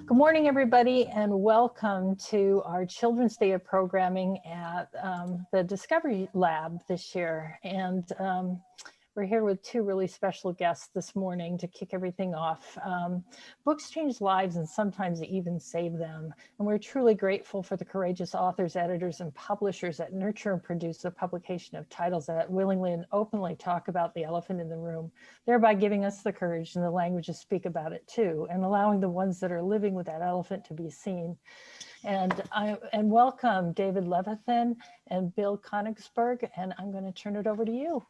Good morning, everybody, and welcome to our Children's Day of Programming at the Discovery Lab this year. And we're here with two really special guests this morning to kick everything off. Books change lives and sometimes even save them. And we're truly grateful for the courageous authors, editors, and publishers that nurture and produce the publication of titles that willingly and openly talk about the elephant in the room, thereby giving us the courage and the language to speak about it too, and allowing the ones that are living with that elephant to be seen. And welcome David Levithan and Bill Konigsberg, and I'm going to turn it over to you.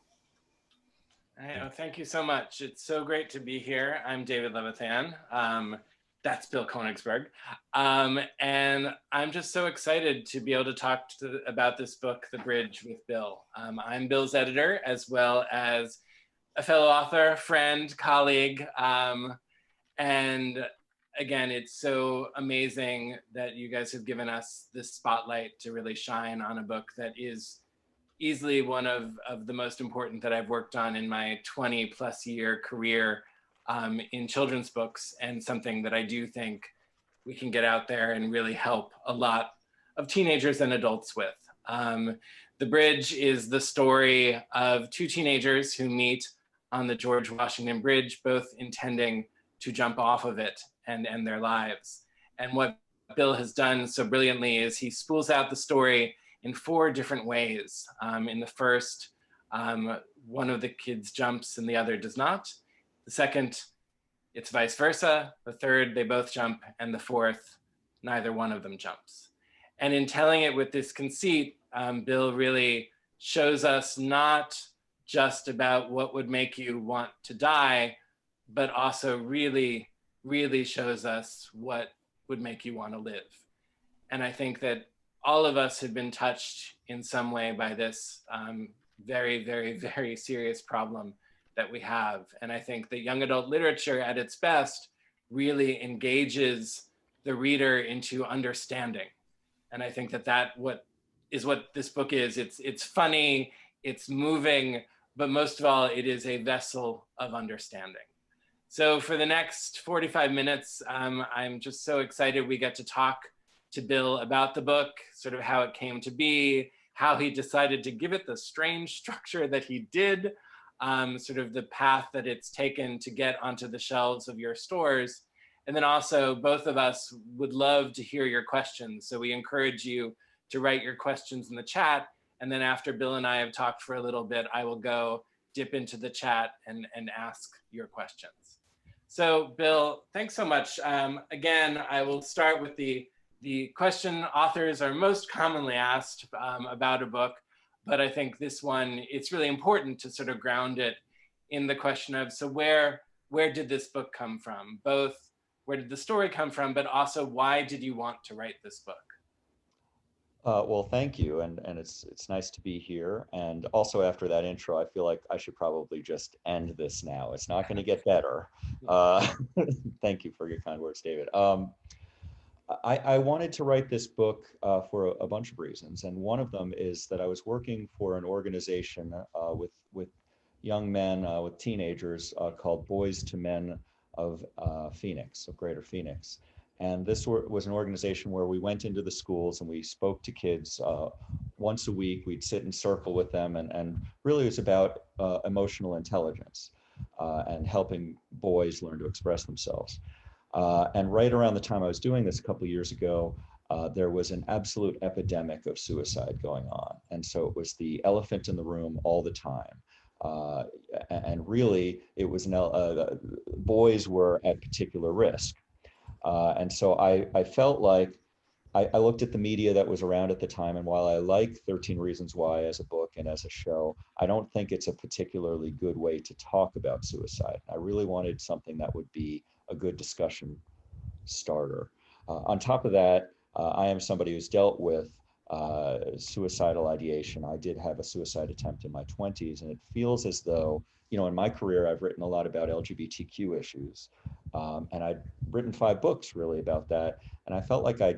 Thank you so much. It's so great to be here. I'm David Levithan. That's Bill Konigsberg. And I'm just so excited to be able to talk about this book, The Bridge, with Bill. I'm Bill's editor, as well as a fellow author, friend, colleague. And again, it's so amazing that you guys have given us this spotlight to really shine on a book that is easily one of the most important that I've worked on in my 20+ year career in children's books, and something that I do think we can get out there and really help a lot of teenagers and adults with. The Bridge is the story of two teenagers who meet on the George Washington Bridge, both intending to jump off of it and end their lives. And what Bill has done so brilliantly is he spools out the story in 4 different ways. In the first, one of the kids jumps and the other does not. The second, it's vice versa. The third, they both jump. And the fourth, neither one of them jumps. And in telling it with this conceit, Bill really shows us not just about what would make you want to die, but also really, really shows us what would make you want to live. And I think that all of us have been touched in some way by this very, very, very serious problem that we have. And I think that young adult literature at its best really engages the reader into understanding. And I think that what this book is. It's funny, it's moving, but most of all, it is a vessel of understanding. So for the next 45 minutes, I'm just so excited we get to talk to Bill about the book, sort of how it came to be, how he decided to give it the strange structure that he did, sort of the path that it's taken to get onto the shelves of your stores. And then also both of us would love to hear your questions. So we encourage you to write your questions in the chat. And then after Bill and I have talked for a little bit, I will go dip into the chat and ask your questions. So Bill, thanks so much. Again, I will start with the question authors are most commonly asked about a book, but I think this one, it's really important to sort of ground it in the question of, so where did this book come from? Both where did the story come from, but also why did you want to write this book? Well, thank you, and it's nice to be here. And also after that intro, I feel like I should probably just end this now. It's not going to get better. Thank you for your kind words, David. I wanted to write this book for a bunch of reasons, and one of them is that I was working for an organization with young men, with teenagers, called Boys to Men of Phoenix, of Greater Phoenix. And this was an organization where we went into the schools and we spoke to kids once a week. We'd sit in circle with them, and really it was about emotional intelligence and helping boys learn to express themselves. And right around the time I was doing this a couple of years ago, there was an absolute epidemic of suicide going on. And so it was the elephant in the room all the time. And really, it was boys were at particular risk. And so I felt like I looked at the media that was around at the time, and while I like 13 Reasons Why as a book and as a show, I don't think it's a particularly good way to talk about suicide. I really wanted something that would be a good discussion starter. On top of that, I am somebody who's dealt with suicidal ideation. I did have a suicide attempt in my 20s, and it feels as though, in my career, I've written a lot about LGBTQ issues. And I'd written 5 books really about that. And I felt like I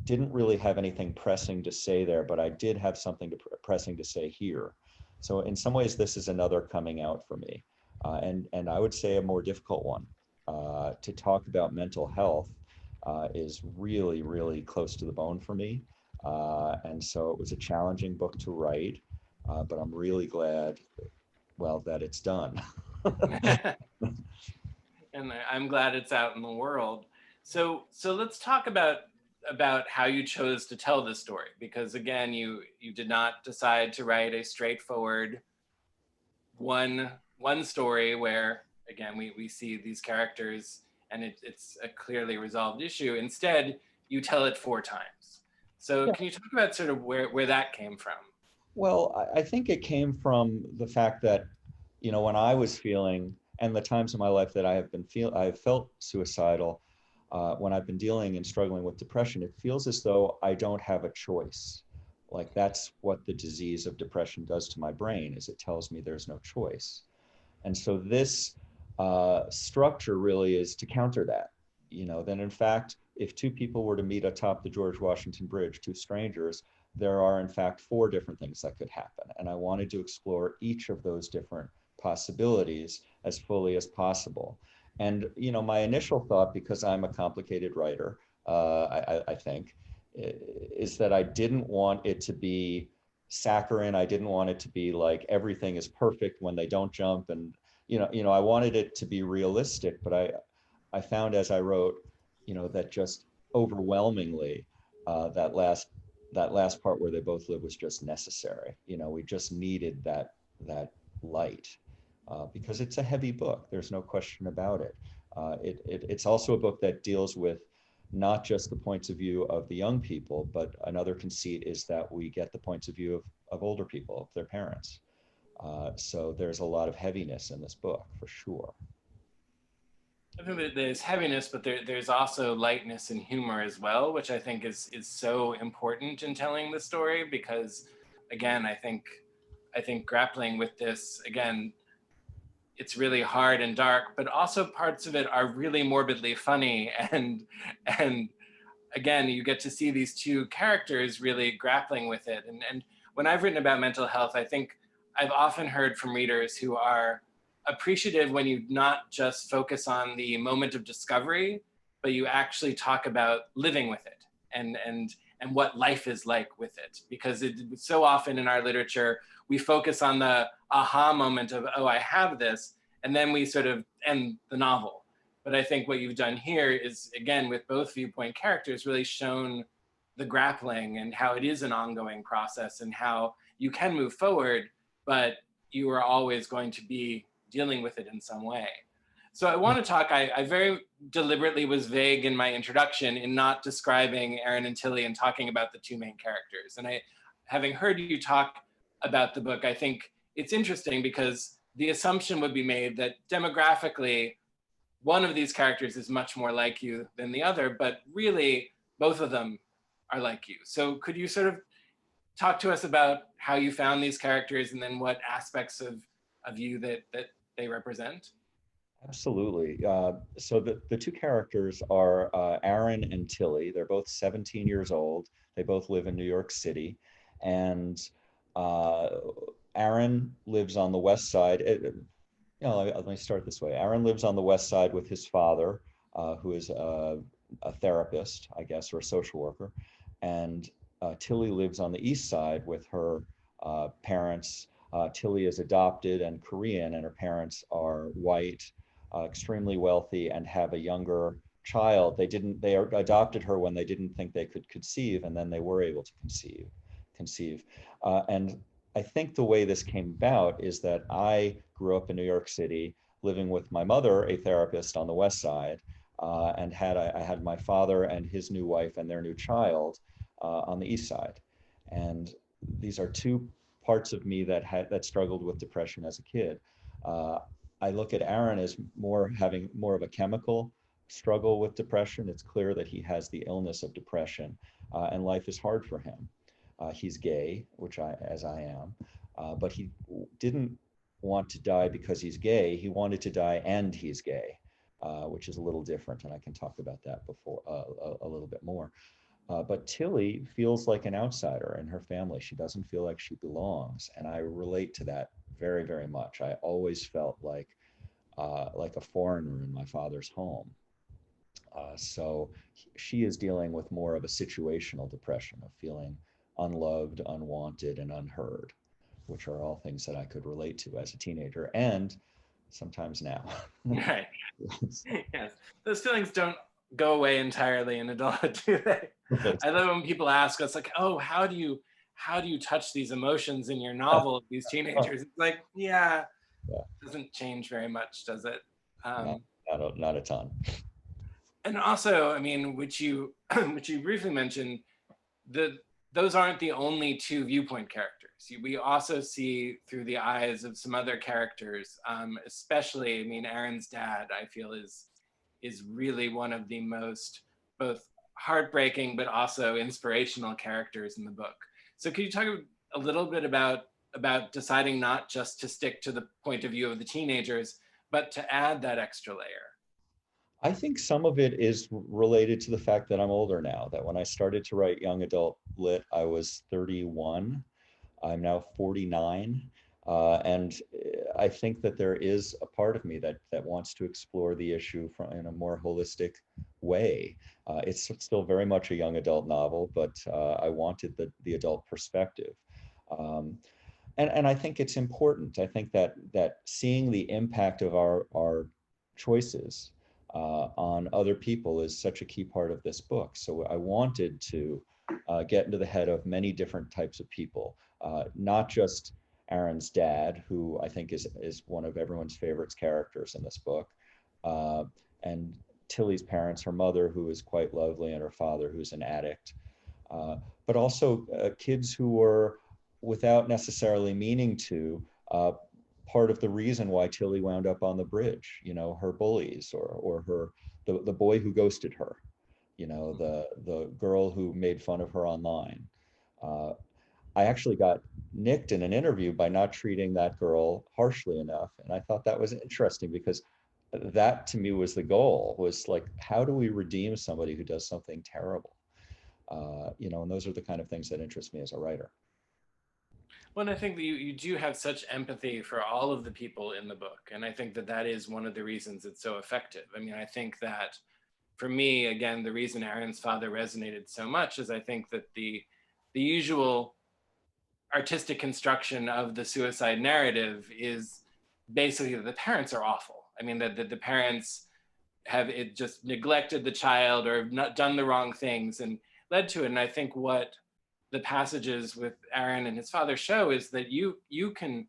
didn't really have anything pressing to say there, but I did have something pressing to say here. So in some ways, this is another coming out for me. And I would say a more difficult one. To talk about mental health is really, really close to the bone for me. And so it was a challenging book to write, but I'm really glad, well, that it's done. And I'm glad it's out in the world. So let's talk about how you chose to tell this story, because again, you did not decide to write a straightforward one story where again we see these characters and it's a clearly resolved issue. Instead, you tell it 4 times. So Yeah. can you talk about sort of where that came from? Well, I think it came from the fact that, when I was feeling, and the times in my life that I've felt suicidal, when I've been dealing and struggling with depression, it feels as though I don't have a choice. Like that's what the disease of depression does to my brain, is it tells me there's no choice. And so this structure really is to counter that. Then in fact, if two people were to meet atop the George Washington Bridge, two strangers, there are in fact 4 different things that could happen. And I wanted to explore each of those different possibilities as fully as possible. And my initial thought, because I'm a complicated writer, I think, is that I didn't want it to be saccharine. I didn't want it to be like everything is perfect when they don't jump, and I wanted it to be realistic. But I found as I wrote, that just overwhelmingly, that last part where they both live was just necessary. We just needed that light, because it's a heavy book. There's no question about it. It's also a book that deals with not just the points of view of the young people, but another conceit is that we get the points of view of older people, of their parents. So there's a lot of heaviness in this book, for sure. I think that there's heaviness, but there's also lightness and humor as well, which I think is so important in telling the story, because again, I think grappling with this, again, it's really hard and dark, but also parts of it are really morbidly funny. And again, you get to see these two characters really grappling with it. And when I've written about mental health, I think I've often heard from readers who are appreciative when you not just focus on the moment of discovery, but you actually talk about living with it and what life is like with it. Because so often in our literature, we focus on the aha moment of, oh, I have this, and then we sort of end the novel. But I think what you've done here is, again, with both viewpoint characters, really shown the grappling and how it is an ongoing process and how you can move forward, but you are always going to be dealing with it in some way. So I want to talk, I very deliberately was vague in my introduction in not describing Aaron and Tilly and talking about the two main characters. And having heard you talk about the book, I think it's interesting because the assumption would be made that demographically, one of these characters is much more like you than the other, but really both of them are like you. So could you sort of talk to us about how you found these characters and then what aspects of you that they represent? Absolutely. So the two characters are Aaron and Tilly. They're both 17 years old. They both live in New York City. And Aaron lives on the west side. Let me start this way. Aaron lives on the west side with his father, who is a therapist, I guess, or a social worker. And Tilly lives on the east side with her parents. Tilly is adopted and Korean, and her parents are white, extremely wealthy, and have a younger child. They adopted her when they didn't think they could conceive, and then they were able to conceive. And I think the way this came about is that I grew up in New York City, living with my mother, a therapist on the west side, and I had my father and his new wife and their new child on the east side. And these are two parts of me that struggled with depression as a kid. I look at Aaron as having more of a chemical struggle with depression. It's clear that he has the illness of depression, and life is hard for him. He's gay, as I am, but he didn't want to die because he's gay. He wanted to die and he's gay, which is a little different, and I can talk about that before a little bit more. But Tilly feels like an outsider in her family. She doesn't feel like she belongs, and I relate to that very, very much. I always felt like a foreigner in my father's home. So she is dealing with more of a situational depression of feeling unloved, unwanted, and unheard, which are all things that I could relate to as a teenager and sometimes now. Right. Yes. Those feelings don't go away entirely in adulthood, do they? I love when people ask us like, oh, how do you touch these emotions in your novel of these teenagers? It's like, yeah, Yeah. it doesn't change very much, does it? Not a ton. And also, I mean, which you which you briefly mentioned, those aren't the only two viewpoint characters. We also see through the eyes of some other characters, especially, I mean, Aaron's dad, I feel is really one of the most both heartbreaking but also inspirational characters in the book. So could you talk a little bit about deciding not just to stick to the point of view of the teenagers, but to add that extra layer? I think some of it is related to the fact that I'm older now, that when I started to write young adult lit, I was 31. I'm now 49. And I think that there is a part of me that wants to explore the issue in a more holistic way. It's still very much a young adult novel, but I wanted the adult perspective. And I think it's important. I think that seeing the impact of our choices on other people is such a key part of this book. So I wanted to get into the head of many different types of people, not just Aaron's dad, who I think is one of everyone's favorite characters in this book, and Tilly's parents, her mother, who is quite lovely, and her father, who's an addict, but also kids who were, without necessarily meaning to, part of the reason why Tilly wound up on the bridge, her bullies or the boy who ghosted her, the girl who made fun of her online. I actually got nicked in an interview by not treating that girl harshly enough. And I thought that was interesting because that to me was the goal, was like, how do we redeem somebody who does something terrible? And those are the kind of things that interest me as a writer. Well, and I think that you do have such empathy for all of the people in the book. And I think that is one of the reasons it's so effective. I mean, I think that for me, again, the reason Aaron's father resonated so much is I think that the usual artistic construction of the suicide narrative is basically that the parents are awful. I mean, that the parents have it just neglected the child or not done the wrong things and led to it. And I think what the passages with Aaron and his father show is that you can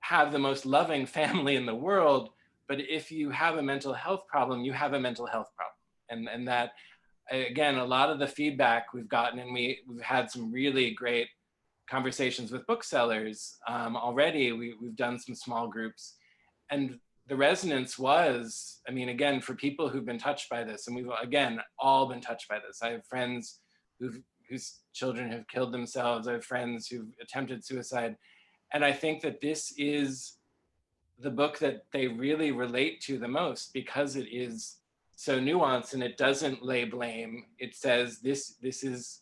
have the most loving family in the world, but if you have a mental health problem, you have a mental health problem. And that, again, a lot of the feedback we've gotten, and we've had some really great conversations with booksellers already. We've done some small groups, and the resonance was, I mean, again, for people who've been touched by this, and we've, again, all been touched by this. I have friends whose children have killed themselves. I have friends who've attempted suicide. And I think that this is the book that they really relate to the most because it is so nuanced and it doesn't lay blame. It says this is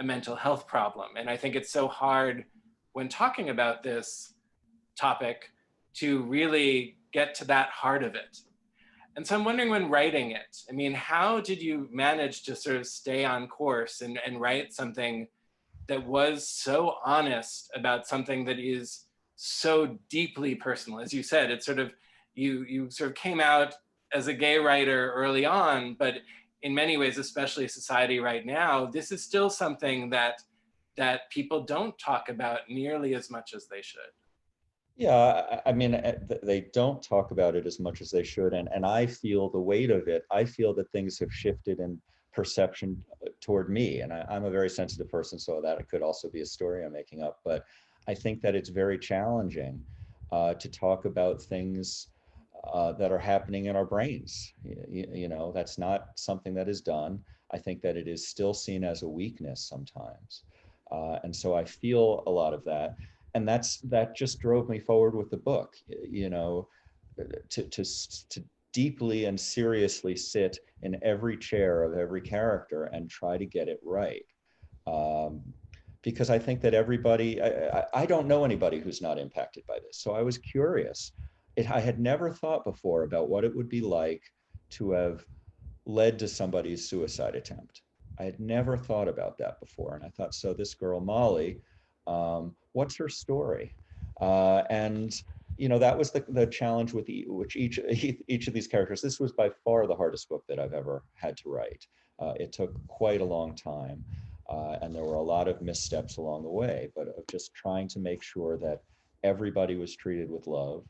a mental health problem. And I think it's so hard when talking about this topic to really get to that heart of it. And so I'm wondering, when writing it, I mean, how did you manage to sort of stay on course and write something that was so honest about something that is so deeply personal? As you said, it's sort of, you sort of came out as a gay writer early on, but in many ways, especially society right now, this is still something that people don't talk about nearly as much as they should. Yeah, I mean, they don't talk about it as much as they should. And I feel the weight of it. I feel that things have shifted in perception toward me. And I'm a very sensitive person, so that it could also be a story I'm making up. But I think that it's very challenging to talk about things that are happening in our brains. That's not something that is done. I think that it is still seen as a weakness sometimes. And so I feel a lot of that. And that just drove me forward with the book, to deeply and seriously sit in every chair of every character and try to get it right. Because I think that everybody, I don't know anybody who's not impacted by this. So I was curious. I had never thought before about what it would be like to have led to somebody's suicide attempt. I had never thought about that before. And I thought, so this girl, Molly, what's her story? And that was the challenge with each of these characters. This was by far the hardest book that I've ever had to write. It took quite a long time. And there were a lot of missteps along the way, but of just trying to make sure that everybody was treated with love,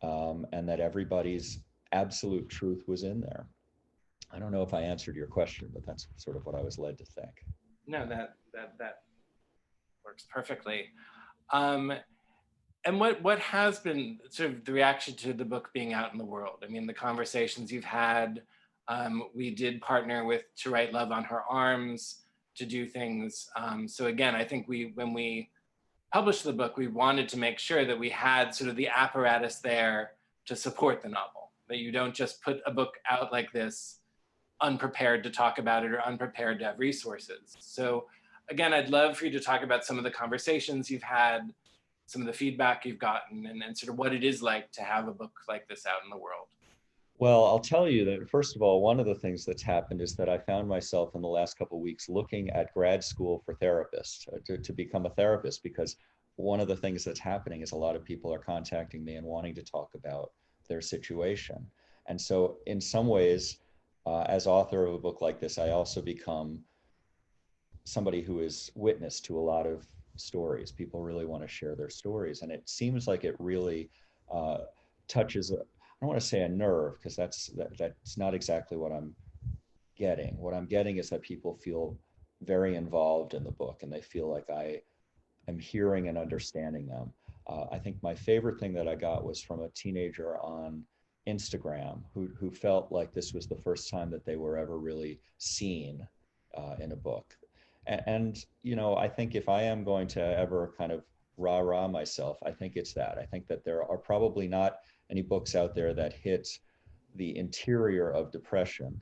and that everybody's absolute truth was in there. I don't know if I answered your question, but that's sort of what I was led to think. No, that works perfectly. And what has been sort of the reaction to the book being out in the world? I mean, the conversations you've had. We did partner with To Write Love on Her Arms to do things. So again, I think when we published the book, we wanted to make sure that we had sort of the apparatus there to support the novel, that you don't just put a book out like this unprepared to talk about it or unprepared to have resources. So again, I'd love for you to talk about some of the conversations you've had, some of the feedback you've gotten, and sort of what it is like to have a book like this out in the world. Well, I'll tell you that, first of all, one of the things that's happened is that I found myself in the last couple of weeks looking at grad school for therapists, to become a therapist, because one of the things that's happening is a lot of people are contacting me and wanting to talk about their situation. And so in some ways, as author of a book like this, I also become somebody who is witness to a lot of stories. People really want to share their stories. And it seems like it really touches, I don't want to say a nerve, because that's not exactly what I'm getting. What I'm getting is that people feel very involved in the book, and they feel like I am hearing and understanding them. I think my favorite thing that I got was from a teenager on Instagram who felt like this was the first time that they were ever really seen in a book. And I think if I am going to ever kind of rah-rah myself, I think it's that. I think that there are probably not any books out there that hit the interior of depression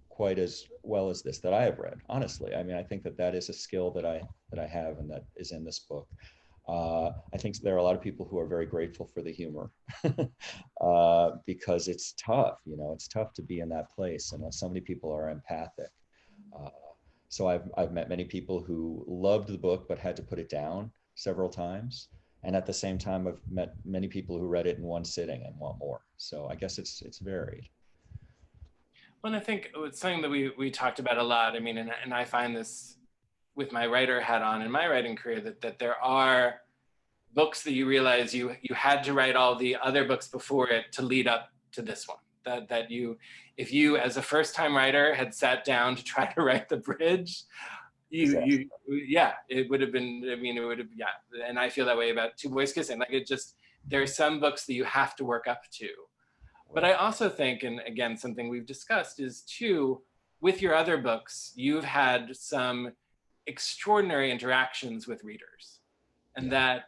quite as well as this that I have read, honestly. I mean, I think that is a skill that I have and that is in this book. I think there are a lot of people who are very grateful for the humor because it's tough, it's tough to be in that place, and so many people are empathic. So I've met many people who loved the book but had to put it down several times. And at the same time, I've met many people who read it in one sitting and want more. So I guess it's varied. Well, I think it's something that we talked about a lot. I mean, and I find this with my writer hat on in my writing career, that there are books that you realize you had to write all the other books before it to lead up to this one. That if you as a first-time writer had sat down to try to write the bridge, it would have been, and I feel that way about Two Boys Kissing. Like, there are some books that you have to work up to. But I also think, and again, something we've discussed is too, with your other books, you've had some extraordinary interactions with readers. And that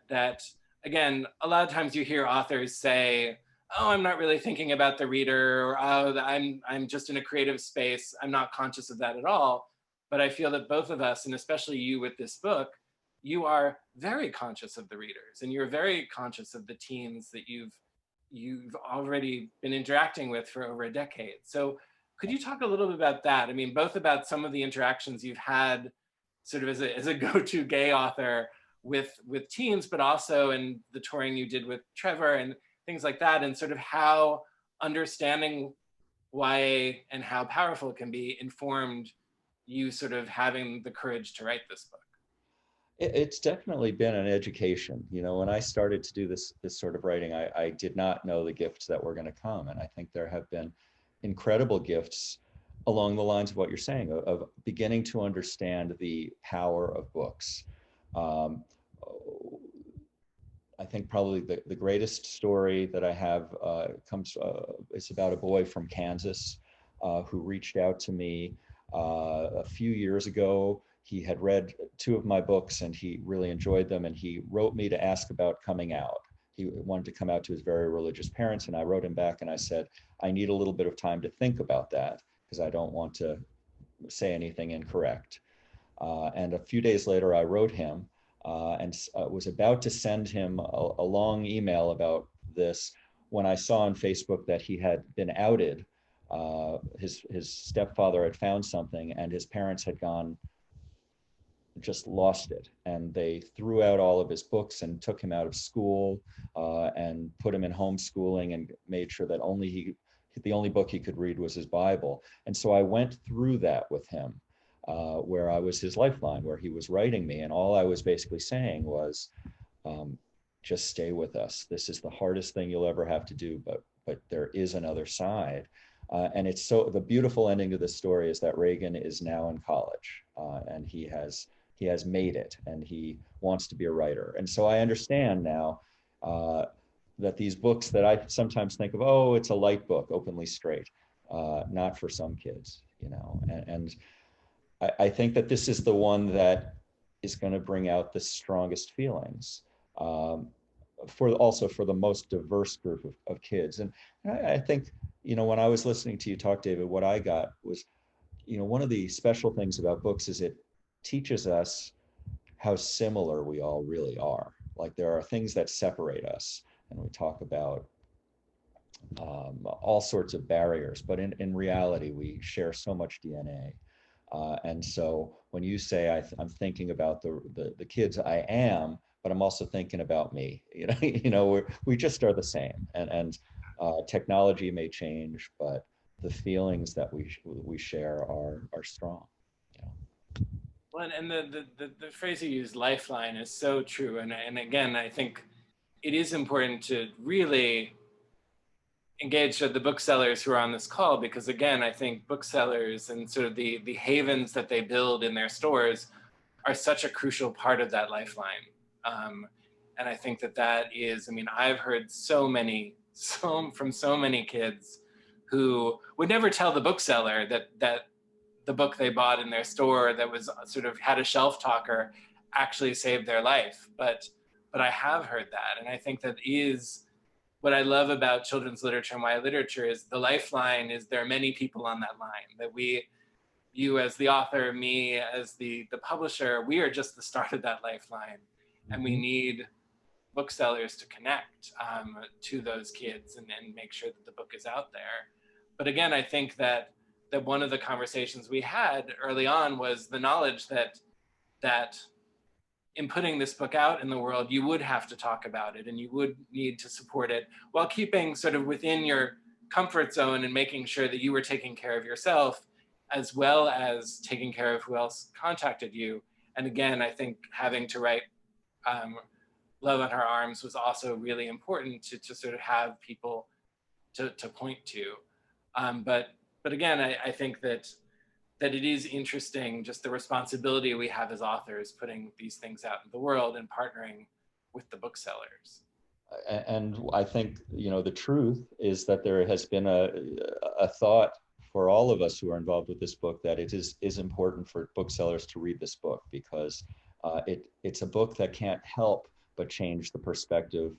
again, a lot of times you hear authors say, oh, I'm not really thinking about the reader, or oh, I'm just in a creative space, I'm not conscious of that at all. But I feel that both of us, and especially you with this book, you are very conscious of the readers, and you're very conscious of the teens that you've already been interacting with for over a decade. So could you talk a little bit about that? I mean, both about some of the interactions you've had sort of as a go-to gay author with teens, but also in the touring you did with Trevor and things like that, and sort of how understanding YA and how powerful it can be informed you sort of having the courage to write this book. It's definitely been an education. When I started to do this sort of writing, I did not know the gifts that were going to come. And I think there have been incredible gifts along the lines of what you're saying, of beginning to understand the power of books. I think probably the greatest story that I have it's about a boy from Kansas who reached out to me a few years ago. He had read 2 of my books and he really enjoyed them, and he wrote me to ask about coming out. He wanted to come out to his very religious parents, and I wrote him back and I said, I need a little bit of time to think about that because I don't want to say anything incorrect. And a few days later, I wrote him and was about to send him a long email about this when I saw on Facebook that he had been outed His stepfather had found something, and his parents had just lost it, and they threw out all of his books and took him out of school, and put him in homeschooling, and made sure that the only book he could read was his Bible. And so I went through that with him, where I was his lifeline, where he was writing me, and all I was basically saying was, just stay with us. This is the hardest thing you'll ever have to do, but there is another side. And it's the beautiful ending to this story is that Reagan is now in college, and he has made it, and he wants to be a writer. And so I understand now that these books that I sometimes think of, oh, it's a light book, openly straight, not for some kids, and I think that this is the one that is going to bring out the strongest feelings, for the most diverse group of kids. And I think, when I was listening to you talk, David, what I got was, one of the special things about books is it teaches us how similar we all really are. Like, there are things that separate us, and we talk about all sorts of barriers, but in reality, we share so much DNA. And so when you say, I'm thinking about the kids I am, but I'm also thinking about me, we just are the same. And technology may change, but the feelings that we share are strong. Well, and the phrase you use, lifeline, is so true. And again, I think it is important to really engage the booksellers who are on this call, because again, I think booksellers and sort of the havens that they build in their stores are such a crucial part of that lifeline. And I think that is, I've heard from so many kids who would never tell the bookseller that the book they bought in their store that was sort of had a shelf talker actually saved their life. But I have heard that. And I think that is what I love about children's literature and YA literature, is the lifeline is there are many people on that line, that you as the author, me as the publisher, we are just the start of that lifeline. And we need booksellers to connect to those kids and make sure that the book is out there. But again, I think that one of the conversations we had early on was the knowledge that in putting this book out in the world, you would have to talk about it, and you would need to support it while keeping sort of within your comfort zone and making sure that you were taking care of yourself, as well as taking care of who else contacted you. And again, I think having to write Love on Her Arms was also really important to sort of have people to point to. But again, I think that it is interesting, just the responsibility we have as authors, putting these things out in the world and partnering with the booksellers. And I think, the truth is that there has been a thought for all of us who are involved with this book that it is important for booksellers to read this book, because it's a book that can't help but change the perspective.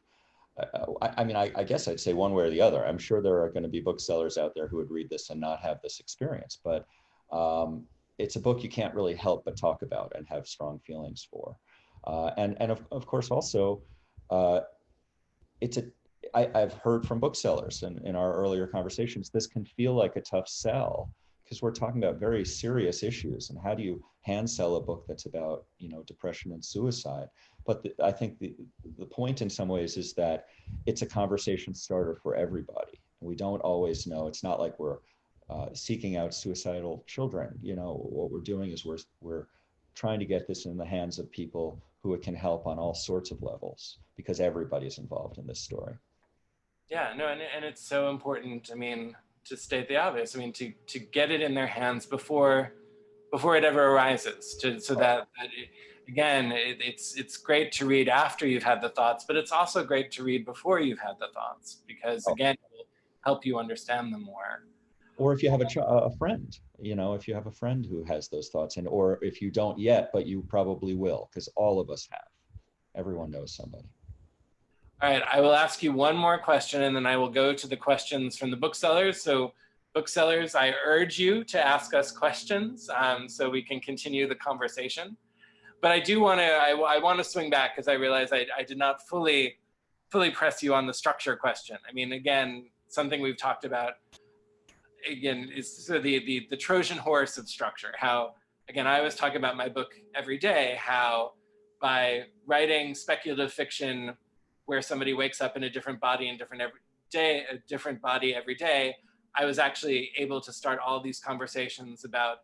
I guess I'd say one way or the other. I'm sure there are going to be booksellers out there who would read this and not have this experience, but it's a book you can't really help but talk about and have strong feelings for. And of course, also, I've heard from booksellers in our earlier conversations, this can feel like a tough sell, because we're talking about very serious issues. And how do you hand sell a book that's about, depression and suicide? But I think the point in some ways is that it's a conversation starter for everybody. We don't always know. It's not like we're seeking out suicidal children. What we're doing is we're trying to get this in the hands of people who it can help on all sorts of levels, because everybody's involved in this story. Yeah, no, and it's so important, to state the obvious, to get it in their hands before it ever arises, that again, it's great to read after you've had the thoughts, but it's also great to read before you've had the thoughts, because again, it will help you understand them more. Or if you have a friend, if you have a friend who has those thoughts, or if you don't yet, but you probably will, because all of us have. Everyone knows somebody. All right, I will ask you one more question, and then I will go to the questions from the booksellers. So booksellers, I urge you to ask us questions so we can continue the conversation. But I want to swing back, because I realize I did not fully press you on the structure question. Again, something we've talked about again, is sort of the Trojan horse of structure. How, again, I always talk about my book every day, how by writing speculative fiction where somebody wakes up in a different body in a different body every day, I was actually able to start all these conversations about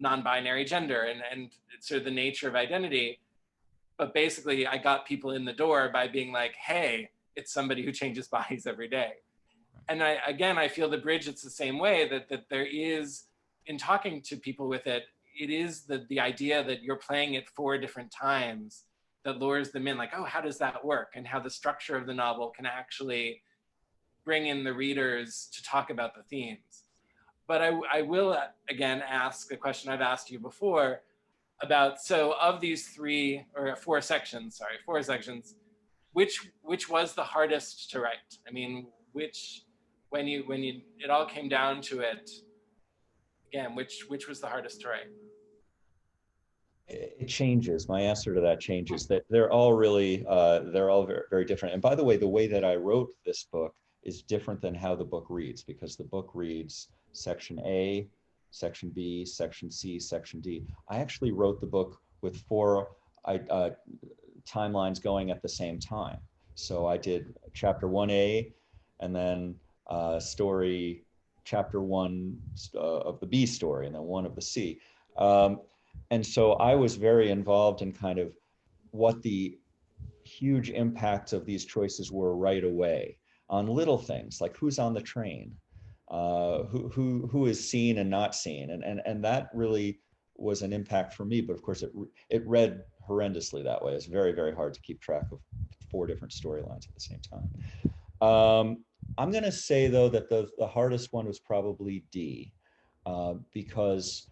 non-binary gender and sort of the nature of identity. But basically, I got people in the door by being like, hey, it's somebody who changes bodies every day. And I feel the bridge, it's the same way that there is, in talking to people with it, it is the idea that you're playing it 4 different times that lures them in, like, oh, how does that work? And how the structure of the novel can actually bring in the readers to talk about the themes. But I will, again, ask a question I've asked you before about, so of these 4 sections, which was the hardest to write? I mean, when it all came down to it, again, which was the hardest to write? It changes. My answer to that changes. That they're all really, they're all very, very different. And by the way that I wrote this book is different than how the book reads, because the book reads section A, section B, section C, section D. I actually wrote the book with 4 timelines going at the same time. So I did chapter 1A, and then story chapter 1 of the B story, and then 1 of the C. And so I was very involved in kind of what the huge impacts of these choices were right away on little things like who's on the train, who is seen and not seen, and that really was an impact for me. But of course, it read horrendously that way. It's very, very hard to keep track of 4 different storylines at the same time. I'm going to say though that the hardest one was probably D, because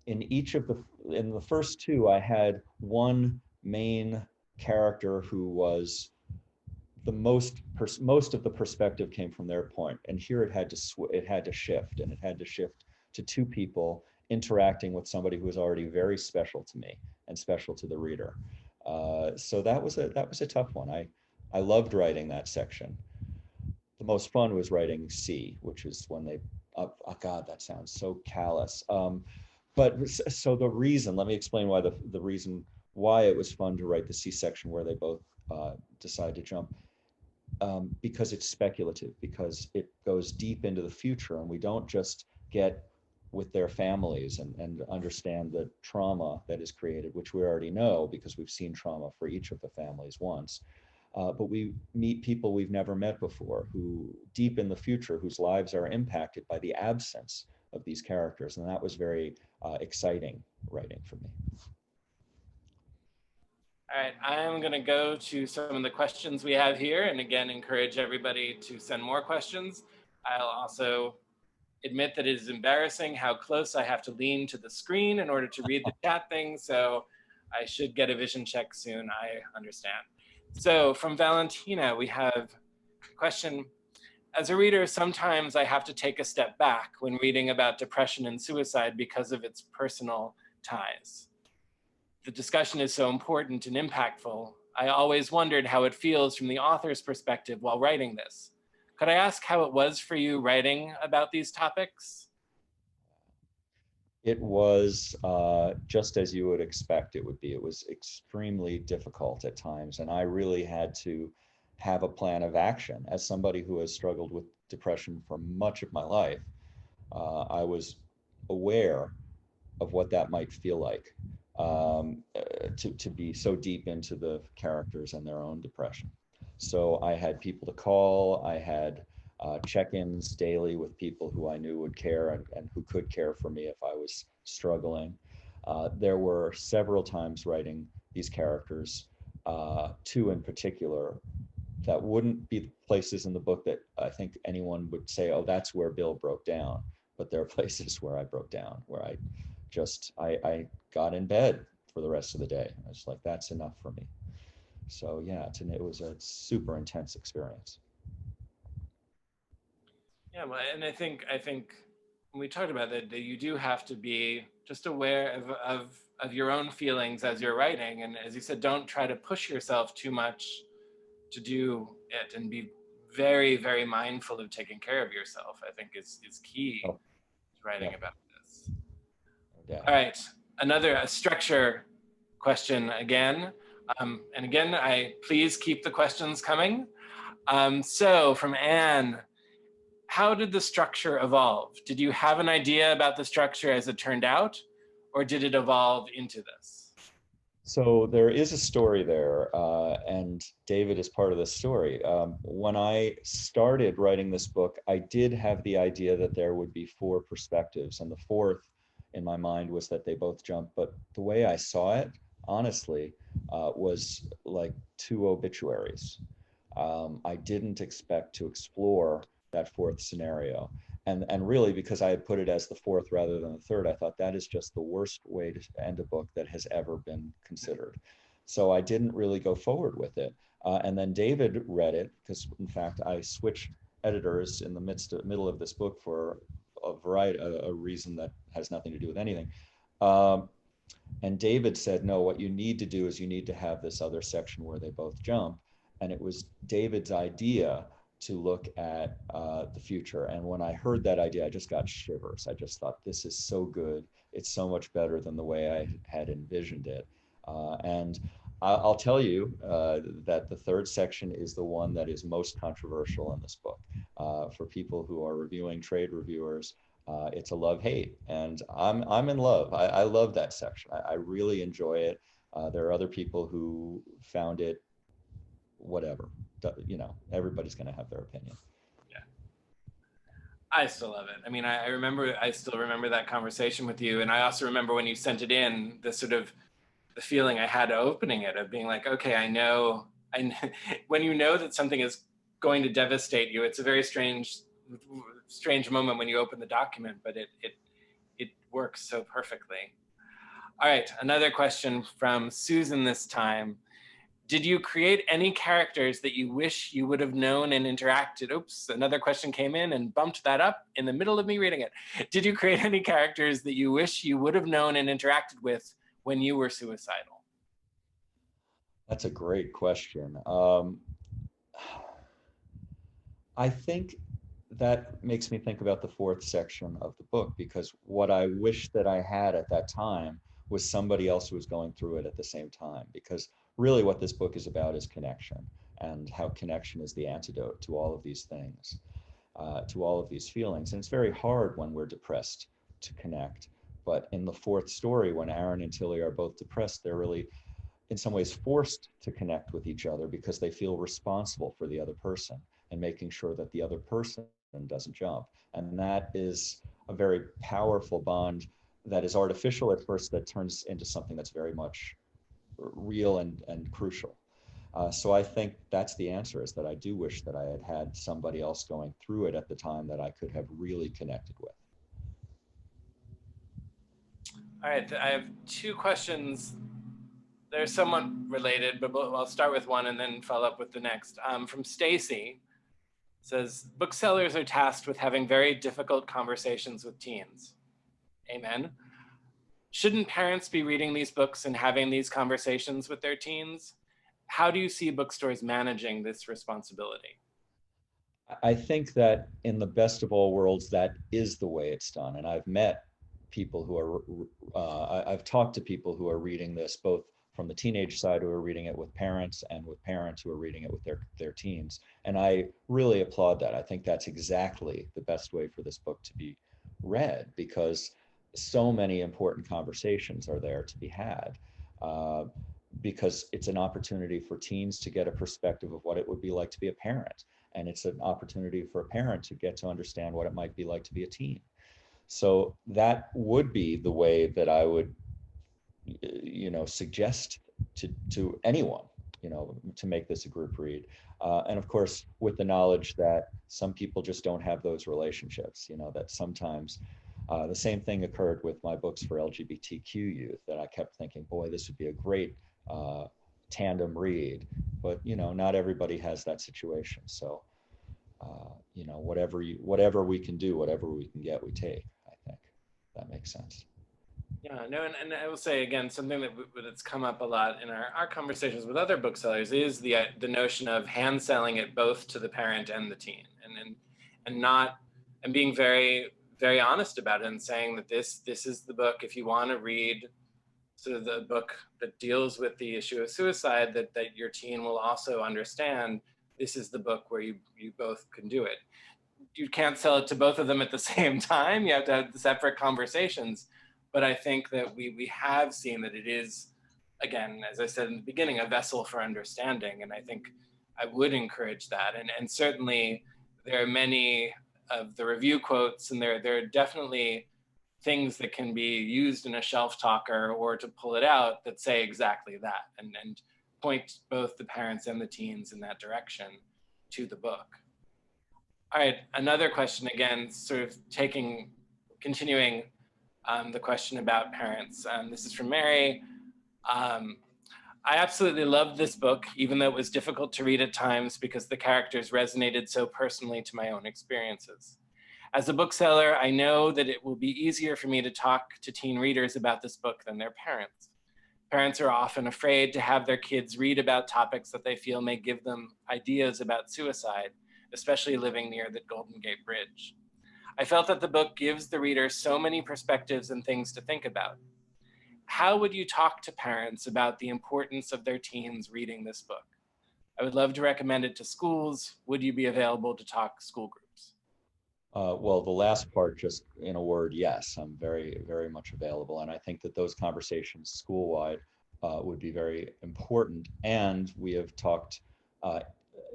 in the first 2, I had one main character who was the most of the perspective came from their point, and here it had to shift, and it had to shift to 2 people interacting with somebody who was already very special to me and special to the reader. So that was a tough one. I loved writing that section. The most fun was writing C, which is when they, oh God, that sounds so callous. But so the reason, let me explain why the reason why it was fun to write the C section where they both decide to jump, because it's speculative, because it goes deep into the future, and we don't just get with their families and understand the trauma that is created, which we already know because we've seen trauma for each of the families once. But we meet people we've never met before, who deep in the future, whose lives are impacted by the absence of these characters. And that was very exciting writing for me. All right, I'm going to go to some of the questions we have here, and again, encourage everybody to send more questions. I'll also admit that it is embarrassing how close I have to lean to the screen in order to read the chat thing, so I should get a vision check soon, I understand. So from Valentina, we have a question. As a reader, sometimes I have to take a step back when reading about depression and suicide because of its personal ties. The discussion is so important and impactful. I always wondered how it feels from the author's perspective while writing this. Could I ask how it was for you writing about these topics? It was just as you would expect it would be. It was extremely difficult at times, and I really had to have a plan of action. As somebody who has struggled with depression for much of my life, I was aware of what that might feel like, to be so deep into the characters and their own depression. So I had people to call. I had check-ins daily with people who I knew would care and who could care for me if I was struggling. There were several times writing these characters, 2 in particular, that wouldn't be places in the book that I think anyone would say, oh, that's where Bill broke down. But there are places where I broke down, where I got in bed for the rest of the day. I was like, that's enough for me. So yeah, it was a super intense experience. Yeah, well, and I think when we talked about that you do have to be just aware of your own feelings as you're writing, and as you said, don't try to push yourself too much to do it, and be very, very mindful of taking care of yourself, I think is key Oh, to writing yeah. about this. Yeah. All right, another structure question again. And again, please keep the questions coming. So from Anne, how did the structure evolve? Did you have an idea about the structure as it turned out, or did it evolve into this? So there is a story there, and David is part of the story. When I started writing this book, I did have the idea that there would be 4 perspectives, and the 4th in my mind was that they both jump. But the way I saw it, honestly, was like 2 obituaries. I didn't expect to explore that 4th scenario. And really, because I had put it as the 4th rather than the 3rd, I thought that is just the worst way to end a book that has ever been considered. So I didn't really go forward with it. And then David read it, because in fact, I switched editors in the middle of this book for a variety, a reason that has nothing to do with anything. And David said, no, what you need to do is you need to have this other section where they both jump. And it was David's idea to look at the future. And when I heard that idea, I just got shivers. I just thought, this is so good. It's so much better than the way I had envisioned it. And I'll tell you that the 3rd section is the one that is most controversial in this book. For people who are reviewing, trade reviewers, it's a love-hate. And I'm in love. I love that section. I really enjoy it. There are other people who found it whatever. You know, everybody's going to have their opinion. Yeah, I still love it. I mean, I still remember that conversation with you, and I also remember when you sent it in, the sort of the feeling I had opening it, of being like, okay, I know. When you know that something is going to devastate you, it's a very strange moment when you open the document, but it works so perfectly. All right, another question from Susan this time. Did you create any characters that you wish you would have known and interacted? Oops, another question came in and bumped that up in the middle of me reading it. Did you create any characters that you wish you would have known and interacted with when you were suicidal? That's a great question. I think that makes me think about the 4th section of the book, because what I wish that I had at that time was somebody else who was going through it at the same time. Because really what this book is about is connection, and how connection is the antidote to all of these things, to all of these feelings. And it's very hard when we're depressed to connect. But in the 4th story, when Aaron and Tilly are both depressed, they're really in some ways forced to connect with each other, because they feel responsible for the other person and making sure that the other person doesn't jump. And that is a very powerful bond that is artificial at first, that turns into something that's very much real and crucial. So I think that's the answer, is that I do wish that I had had somebody else going through it at the time that I could have really connected with. All right, I have 2 questions. They're somewhat related, but I'll start with one and then follow up with the next. From Stacy, says, booksellers are tasked with having very difficult conversations with teens. Amen. Shouldn't parents be reading these books and having these conversations with their teens? How do you see bookstores managing this responsibility? I think that in the best of all worlds, that is the way it's done. And I've met people who are, I've talked to people who are reading this, both from the teenage side who are reading it with parents, and with parents who are reading it with their teens. And I really applaud that. I think that's exactly the best way for this book to be read, because so many important conversations are there to be had. Because it's an opportunity for teens to get a perspective of what it would be like to be a parent. And it's an opportunity for a parent to get to understand what it might be like to be a teen. So that would be the way that I would, suggest to anyone, to make this a group read. And of course, with the knowledge that some people just don't have those relationships, that sometimes the same thing occurred with my books for LGBTQ youth, that I kept thinking, boy, this would be a great tandem read. But, not everybody has that situation. So, whatever we can do, whatever we can get, we take. I think that makes sense. Yeah, no, and I will say again, something that's come up a lot in our conversations with other booksellers is the notion of hand selling it both to the parent and the teen, and not and being very honest about it and saying that this is the book. If you want to read sort of the book that deals with the issue of suicide, that your teen will also understand, this is the book where you both can do it. You can't sell it to both of them at the same time. You have to have separate conversations. But I think that we have seen that it is, again, as I said in the beginning, a vessel for understanding. And I think I would encourage that. And certainly there are many of the review quotes, and there are definitely things that can be used in a shelf talker or to pull it out that say exactly that, and point both the parents and the teens in that direction to the book. All right, another question, again, sort of continuing the question about parents. This is from Mary. I absolutely loved this book, even though it was difficult to read at times because the characters resonated so personally to my own experiences. As a bookseller, I know that it will be easier for me to talk to teen readers about this book than their parents. Parents are often afraid to have their kids read about topics that they feel may give them ideas about suicide, especially living near the Golden Gate Bridge. I felt that the book gives the reader so many perspectives and things to think about. How would you talk to parents about the importance of their teens reading this book? I would love to recommend it to schools. Would you be available to talk school groups? Well, the last part, just in a word, yes, I'm very, very much available. And I think that those conversations school-wide would be very important. And we have talked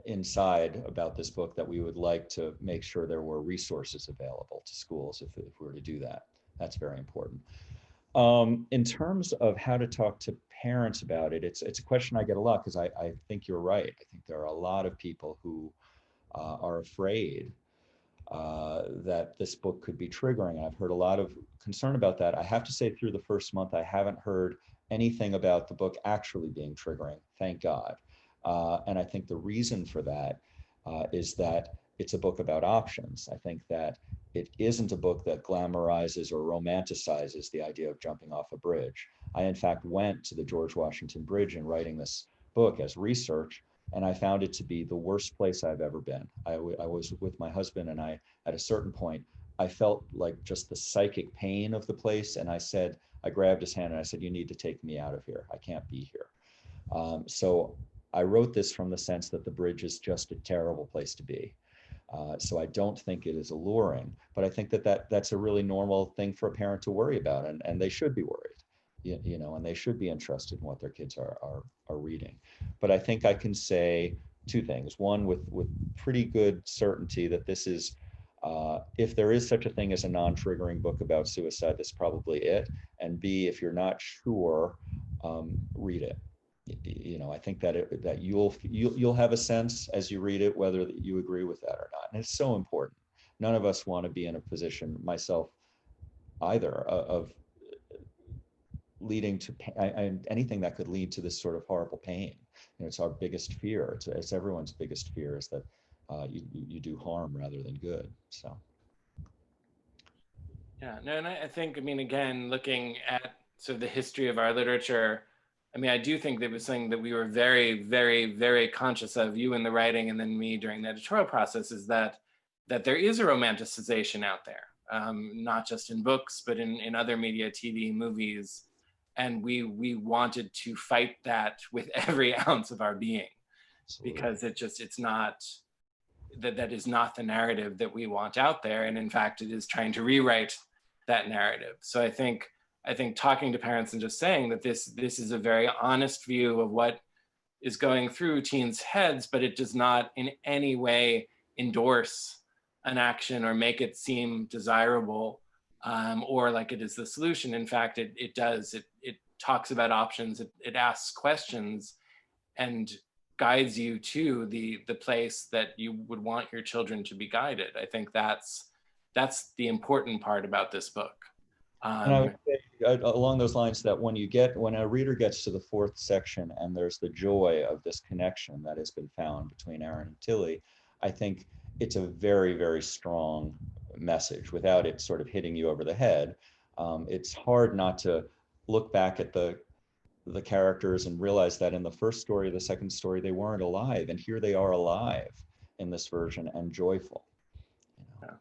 inside about this book that we would like to make sure there were resources available to schools if we were to do that. That's very important. In terms of how to talk to parents about it, it's a question I get a lot because I think you're right. I think there are a lot of people who are afraid that this book could be triggering. And I've heard a lot of concern about that. I have to say, through the first month, I haven't heard anything about the book actually being triggering, thank God. And I think the reason for that is that it's a book about options. I think that it isn't a book that glamorizes or romanticizes the idea of jumping off a bridge. I, in fact, went to the George Washington Bridge in writing this book as research, and I found it to be the worst place I've ever been. I was with my husband, and at a certain point, I felt like just the psychic pain of the place. And I grabbed his hand and I said, "You need to take me out of here. I can't be here." So I wrote this from the sense that the bridge is just a terrible place to be. So I don't think it is alluring, but I think that's a really normal thing for a parent to worry about, and they should be worried. You know, and they should be interested in what their kids are reading. But I think I can say two things. One, with pretty good certainty, that this is, if there is such a thing as a non-triggering book about suicide, that's probably it. And B, if you're not sure, read it. You know, I think that you'll have a sense as you read it whether you agree with that or not. And it's so important. None of us want to be in a position, myself either, of leading to anything that could lead to this sort of horrible pain. You know, it's our biggest fear. It's everyone's biggest fear, is that you do harm rather than good. So. Yeah, no, and I think, I mean, again, looking at sort of the history of our literature, I mean, I do think that was something that we were very, very, very conscious of, you in the writing and then me during the editorial process, is that there is a romanticization out there, not just in books, but in other media, TV, movies. And we wanted to fight that with every ounce of our being. Absolutely. Because it's not, that is not the narrative that we want out there. And in fact, it is trying to rewrite that narrative. So I think talking to parents and just saying that this is a very honest view of what is going through teens' heads, but it does not in any way endorse an action or make it seem desirable, or like it is the solution. In fact, it talks about options, it asks questions, and guides you to the place that you would want your children to be guided. I think that's the important part about this book. And I would say along those lines that when a reader gets to the fourth section and there's the joy of this connection that has been found between Aaron and Tilly, I think it's a very, very strong message without it sort of hitting you over the head. It's hard not to look back at the characters and realize that in the first story, the second story, they weren't alive, and here they are alive in this version and joyful. Yeah.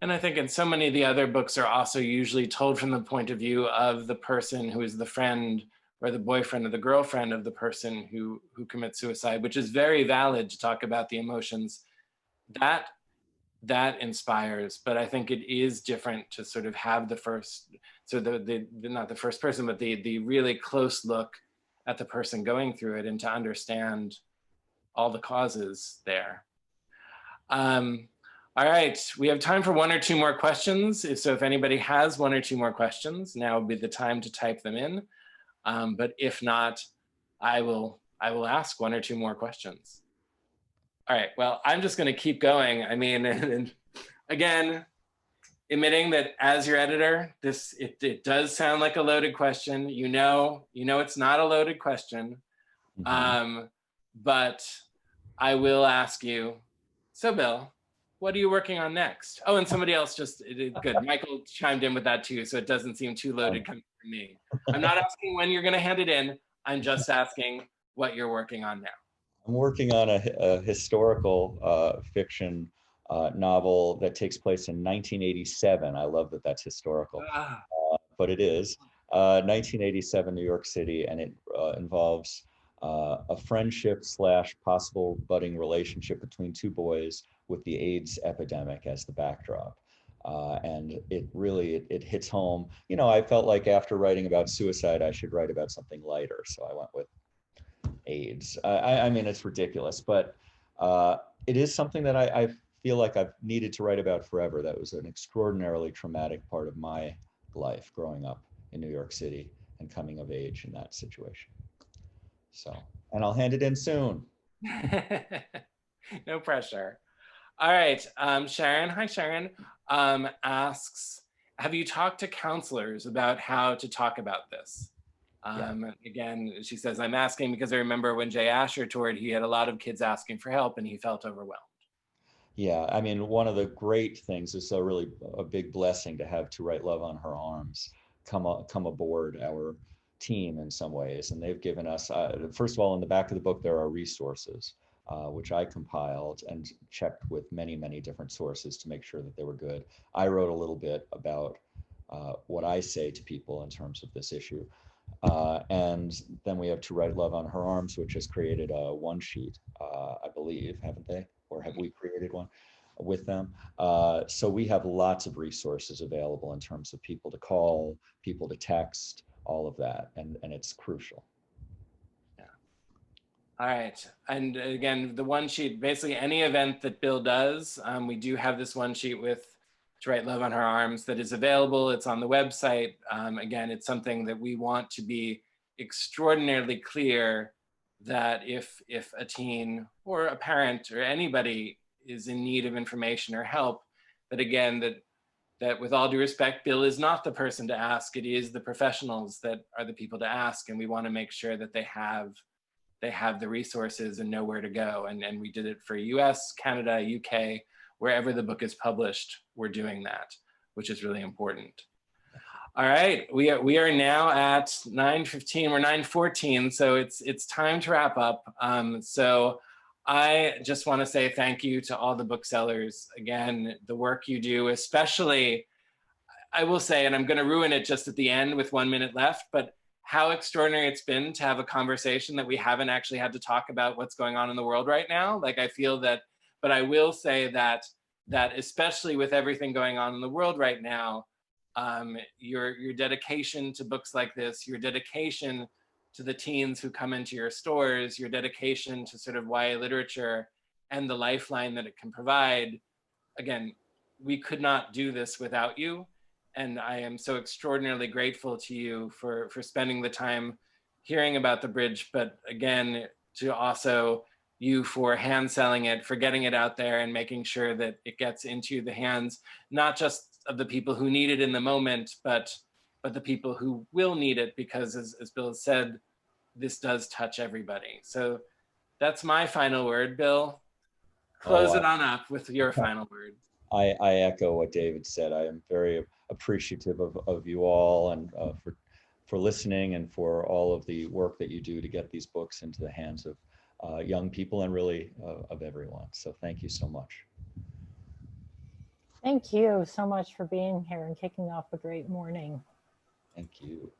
And I think in so many of the other books are also usually told from the point of view of the person who is the friend or the boyfriend or the girlfriend of the person who commits suicide, which is very valid to talk about the emotions that inspires. But I think it is different to sort of have the first, so the not the first person, but the really close look at the person going through it and to understand all the causes there. All right, we have time for one or two more questions. If anybody has one or two more questions, now would be the time to type them in. But if not, I will ask one or two more questions. All right, well, I'm just gonna keep going. I mean, and again, admitting that as your editor, it does sound like a loaded question. You know it's not a loaded question. But I will ask you, so Bill, what are you working on next? Oh, and somebody else just, good. Michael chimed in with that too, so it doesn't seem too loaded coming from me. I'm not asking when you're gonna hand it in. I'm just asking what you're working on now. I'm working on a historical fiction novel that takes place in 1987. I love that that's historical, but it is. 1987 New York City, and it involves a friendship / possible budding relationship between two boys with the AIDS epidemic as the backdrop. And it really, it hits home. You know, I felt like after writing about suicide, I should write about something lighter. So I went with AIDS. I mean, it's ridiculous, but it is something that I feel like I've needed to write about forever. That was an extraordinarily traumatic part of my life growing up in New York City and coming of age in that situation. So, and I'll hand it in soon. No pressure. All right, Sharon, hi Sharon, asks, have you talked to counselors about how to talk about this? Again, she says, I'm asking because I remember when Jay Asher toured, he had a lot of kids asking for help and he felt overwhelmed. Yeah, I mean, one of the great things is really a big blessing to have To Write Love on Her Arms come aboard our team in some ways. And they've given us, first of all, in the back of the book, there are resources, which I compiled and checked with many, many different sources to make sure that they were good. I wrote a little bit about what I say to people in terms of this issue. And then we have To Write Love on Her Arms, which has created a one sheet, I believe, haven't they? Or have we created one with them? So we have lots of resources available in terms of people to call, people to text, all of that, and it's crucial. Yeah. All right, and again, the one sheet, basically any event that Bill does, we do have this one sheet with To Write Love on Her Arms that is available. It's on the website. Again, it's something that we want to be extraordinarily clear that if a teen or a parent or anybody is in need of information or help, that again, that with all due respect, Bill is not the person to ask. It is the professionals that are the people to ask, and we want to make sure that they have the resources and know where to go. And we did it for US, Canada, UK, wherever the book is published, we're doing that, which is really important. All right, we are now at 9:15, we're 9:14, so it's time to wrap up. So I just want to say thank you to all the booksellers. Again, the work you do, especially, I will say, and I'm going to ruin it just at the end with 1 minute left, but how extraordinary it's been to have a conversation that we haven't actually had to talk about what's going on in the world right now. Like, I feel that, but I will say that especially with everything going on in the world right now, your dedication to books like this, your dedication to the teens who come into your stores, your dedication to sort of YA literature and the lifeline that it can provide. Again, we could not do this without you. And I am so extraordinarily grateful to you for spending the time hearing about The Bridge, but again, to also you for hand selling it, for getting it out there and making sure that it gets into the hands, not just of the people who need it in the moment, but the people who will need it, because as Bill has said, this does touch everybody. So that's my final word. Bill, close it on up with your final word. I echo what David said. I am very appreciative of you all and for listening and for all of the work that you do to get these books into the hands of young people and really of everyone. So thank you so much. Thank you so much for being here and kicking off a great morning. Thank you.